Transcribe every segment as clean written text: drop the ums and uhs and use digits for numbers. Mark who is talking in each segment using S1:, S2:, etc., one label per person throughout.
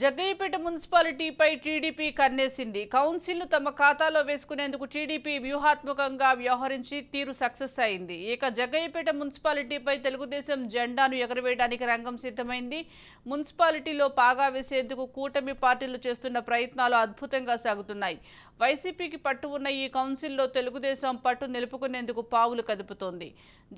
S1: Jaggayyapeta మున్సిపాలిటీపై TDP కన్నేసింది. కౌన్సిల్ను తమ ఖాతాలో వేసుకునేందుకు TDP వ్యూహాత్మకంగా వ్యవహరించి తీరు సక్సెస్ అయింది. ఇక జగ్గయ్యపేట మున్సిపాలిటీపై తెలుగుదేశం జెండాను ఎగరవేయడానికి రంగం సిద్ధమైంది. మున్సిపాలిటీలో పాగా వేసేందుకు కూటమి పార్టీలు చేస్తున్న ప్రయత్నాలు అద్భుతంగా సాగుతున్నాయి. వైసీపీకి పట్టు ఉన్న ఈ కౌన్సిల్లో తెలుగుదేశం పట్టు నిలుపుకునేందుకు పావులు కదుపుతోంది.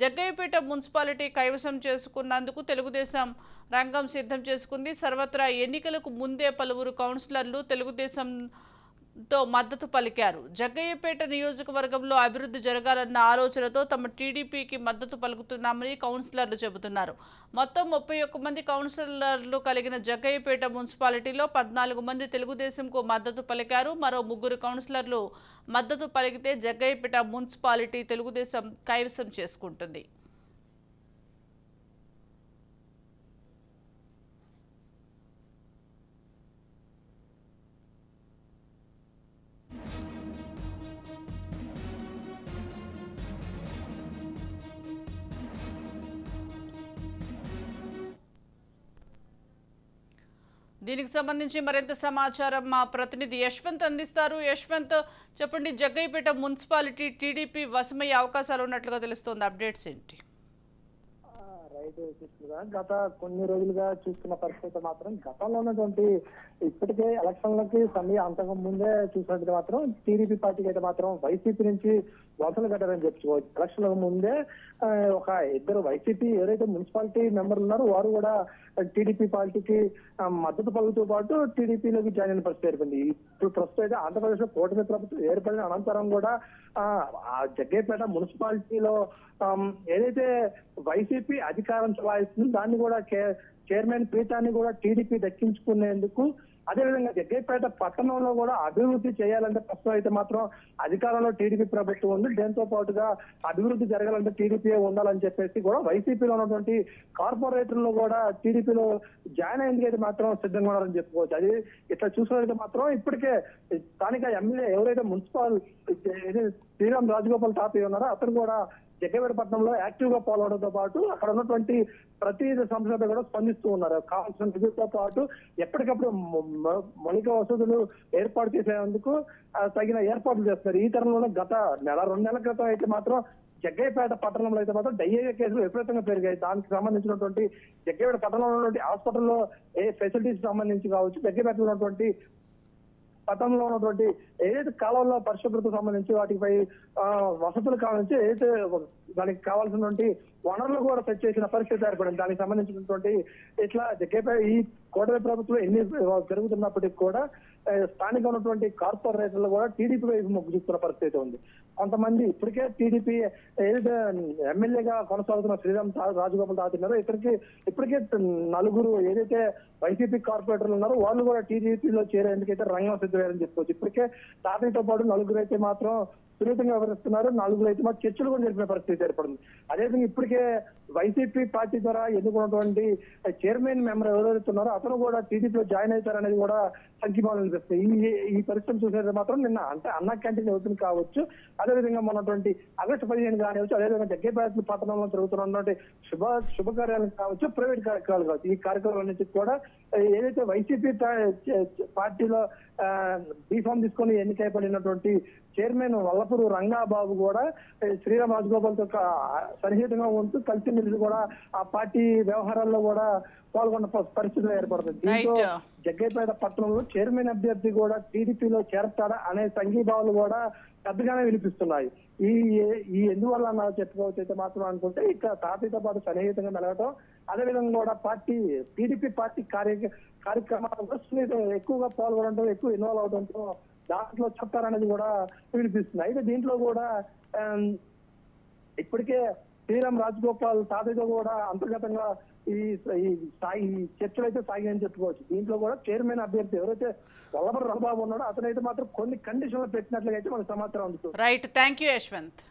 S1: జగ్గయ్యపేట మున్సిపాలిటీ కైవసం చేసుకున్నందుకు తెలుగుదేశం రంగం సిద్ధం చేసుకుంది. సర్వత్రా ఎన్నికలకు ముందే పలువురు కౌన్సిలర్లు తెలుగుదేశంతో మద్దతు పలికారు. జగ్గయ్యపేట నియోజకవర్గంలో అభివృద్ధి జరగాలన్న ఆలోచనతో తమ టీడీపీకి మద్దతు పలుకుతున్నామని కౌన్సిలర్లు చెబుతున్నారు. మొత్తం 31 మంది కౌన్సిలర్లు కలిగిన జగ్గయ్యపేట మున్సిపాలిటీలో 14 మంది తెలుగుదేశంకు మద్దతు పలికారు. మరో 3 కౌన్సిలర్లు మద్దతు పలికితే జగ్గయ్యపేట మున్సిపాలిటీ తెలుగుదేశం కైవసం చేసుకుంటుంది. దీనికి సంబంధించి మరింత సమాచారం మా ప్రతినిధి యశ్వంత్ అందిస్తారు. యశ్వంత్, చెప్పండి, జగ్గయ్యపేట మున్సిపాలిటీ టీడీపీ వశమయ్యే అవకాశాలు ఉన్నట్లుగా తెలుస్తోంది. అప్డేట్స్ ఏంటి?
S2: రైతు గత కొన్ని రోజులుగా చూస్తున్న పరిస్థితి మాత్రం గతంలో ఉన్నటువంటి ఇప్పటికే ఎలక్షన్లకి సమయం అంతకు ముందే చూసినట్టు మాత్రం టీడీపీ పార్టీకి అయితే మాత్రం వైసీపీ నుంచి వలసలు కట్టారని చెప్పుకోవచ్చు. ఎలక్షన్లకు ముందే ఒక ఇద్దరు వైసీపీ ఏదైతే మున్సిపాలిటీ మెంబర్లు ఉన్నారో వారు కూడా టీడీపీ పార్టీకి మద్దతు పలుకుతూ పాటు టీడీపీలోకి జాయిన్ అయిన పరిస్థితి ఏర్పడింది. ఇప్పుడు ప్రస్తుతం అయితే ఆంధ్రప్రదేశ్ లో కూటమి ప్రభుత్వం ఏర్పడిన అనంతరం కూడా జగ్గయ్యపేట మున్సిపాలిటీలో ఏదైతే వైసీపీ అధికారం చలాయిస్తుందో దాన్ని కూడా చైర్మన్ పీఠాన్ని కూడా టీడీపీ దక్కించుకునేందుకు, అదేవిధంగా జగ్గయ్యపేట పట్టణంలో కూడా అభివృద్ధి చేయాలంటే ప్రస్తుతం అయితే మాత్రం అధికారంలో టీడీపీ ప్రభుత్వం ఉంది. దీంతో పాటుగా అభివృద్ధి జరగాలంటే టీడీపీ ఉండాలని చెప్పేసి కూడా వైసీపీలో ఉన్నటువంటి కార్పొరేటర్లు కూడా టీడీపీలో జాయిన్ అయ్యేందుకు అయితే మాత్రం సిద్ధంగా ఉన్నారని చెప్పుకోవచ్చు. అది ఇట్లా చూసినట్లయితే మాత్రం ఇప్పటికే స్థానిక ఎమ్మెల్యే ఎవరైతే మున్సిపల్ శ్రీరామ్ రాజగోపాల్ తాతయ్య ఉన్నారో అతను కూడా జగ్గయ్యపేట పట్టణంలో యాక్టివ్ గా పాల్గొనడంతో పాటు అక్కడ ఉన్నటువంటి ప్రతి సమస్యలతో కూడా స్పందిస్తూ ఉన్నారు. కావాల్సిన నిధులతో పాటు ఎప్పటికప్పుడు మౌలిక వసతులు ఏర్పాటు చేసేందుకు తగిన ఏర్పాట్లు చేస్తున్నారు. ఈ తరంలోనే గత 2 నెలల క్రితం అయితే మాత్రం జగ్గయ్యపేట పట్టణంలో అయితే మాత్రం డయేరియా కేసులు విపరీతంగా పెరిగాయి. దానికి సంబంధించినటువంటి జగ్గయ్యపేట పట్టణంలో ఉన్నటువంటి హాస్పిటల్లో ఏ ఫెసిలిటీస్ సంబంధించి కావచ్చు, జగ్గయ్యపేటలో ఉన్నటువంటి పట్టణంలో ఉన్నటువంటి ఏదైతే కాలంలో పరిశుభ్రతకు సంబంధించి వాటిపై వసతులు కావాల్సి ఏదైతే దానికి కావాల్సినటువంటి వనరులు కూడా సెట్ చేసిన పరిస్థితి ఏర్పడింది. దానికి సంబంధించినటువంటి ఇట్లా జగ్గయ్యపేట ఈ కూటమి ప్రభుత్వం ఎన్ని జరుగుతున్నప్పటికీ కూడా స్థానిక ఉన్నటువంటి కార్పొరేటర్లు కూడా టీడీపీ వైపు మొగ్గు చూస్తున్న పరిస్థితి ఉంది. కొంతమంది ఇప్పటికే టీడీపీ ఏదైతే ఎమ్మెల్యేగా కొనసాగుతున్న శ్రీరామ్ రాజగోపాల్ తాతయ్య ఇప్పటికే 4 ఏదైతే వైసీపీ కార్పొరేటర్లు ఉన్నారో వాళ్ళు కూడా టీడీపీలో చేరేందుకైతే రంగం సిద్ధమయ్యారని చెప్పుకోవచ్చు. ఇప్పటికే తాతయ్యతో పాటు 4 అయితే మాత్రం సున్నితంగా వ్యవహరిస్తున్నారు. 4 అయితే మాత్రం చర్చలు కూడా జరిపిన పరిస్థితి ఏర్పడింది. అదేవిధంగా ఇప్పటికే వైసీపీ పార్టీ ద్వారా ఎన్నుకున్నటువంటి చైర్మన్ మెంబర్ ఎవరైతే ఉన్నారో అతను కూడా టీడీపీలో జాయిన్ అవుతారనేది కూడా సంఖ్యమాలు అనిపిస్తుంది. ఈ పరిస్థితి చూసేది మాత్రం నిన్న అంటే అన్నా క్యాంటీన్ అవుతుంది కావచ్చు, అదేవిధంగా మొన్నటువంటి ఆగస్టు 15 కానివచ్చు, అదేవిధంగా జగ్గయ్యపేట పట్టణంలో జరుగుతున్నటువంటి శుభకార్యాలు కావచ్చు, ప్రైవేట్ కార్యక్రమాలు కావచ్చు, ఈ కార్యక్రమాల నుంచి కూడా ఏదైతే వైసీపీ పార్టీలో బీఫామ్ తీసుకొని ఎన్నికైపడినటువంటి చైర్మన్ వల్లపూరు రంగాబాబు కూడా శ్రీరామ్ రాజగోపాల్ తో సన్నిహితంగా ఉంటూ కలిసి మెలిసి కూడా ఆ పార్టీ వ్యవహారాల్లో కూడా పాల్గొన్న పరిస్థితులు ఏర్పడుతుంది. దీంతో జగ్గయ్యపేట పట్టణంలో చైర్మన్ అభ్యర్థి కూడా టీడీపీలో చేరతారా అనే సంఘీభావాలు కూడా పెద్దగానే వినిపిస్తున్నాయి. ఈ ఎందువల్ల నాకు చెప్పుకోవచ్చు అయితే మాత్రం అనుకుంటే ఇక తాతయ్యతో పాటు సన్నిహితంగా మెలగటం, అదేవిధంగా కూడా టీడీపీ పార్టీ కార్యక్రమాలు ఎక్కువగా పాల్గొనడం, ఎక్కువ ఇన్వాల్వ్ అవడంతో దాంట్లో చెప్తారనేది కూడా వినిపిస్తుంది. అయితే దీంట్లో కూడా ఇప్పటికే శ్రీరామ్ రాజగోపాల్ తాతయ్యతో కూడా అంతర్గతంగా ఈ చర్చలు అయితే సాగాయని చెప్పుకోవచ్చు. దీంట్లో కూడా చైర్మన్ అభ్యర్థి ఎవరైతే వల్లభర రంగబాబు ఉన్నాడో అతనైతే మాత్రం కొన్ని కండిషన్లు పెట్టినట్లుగా అయితే మనకు సమాచారం అందుతుంది.
S1: Right, thank you Yashwant.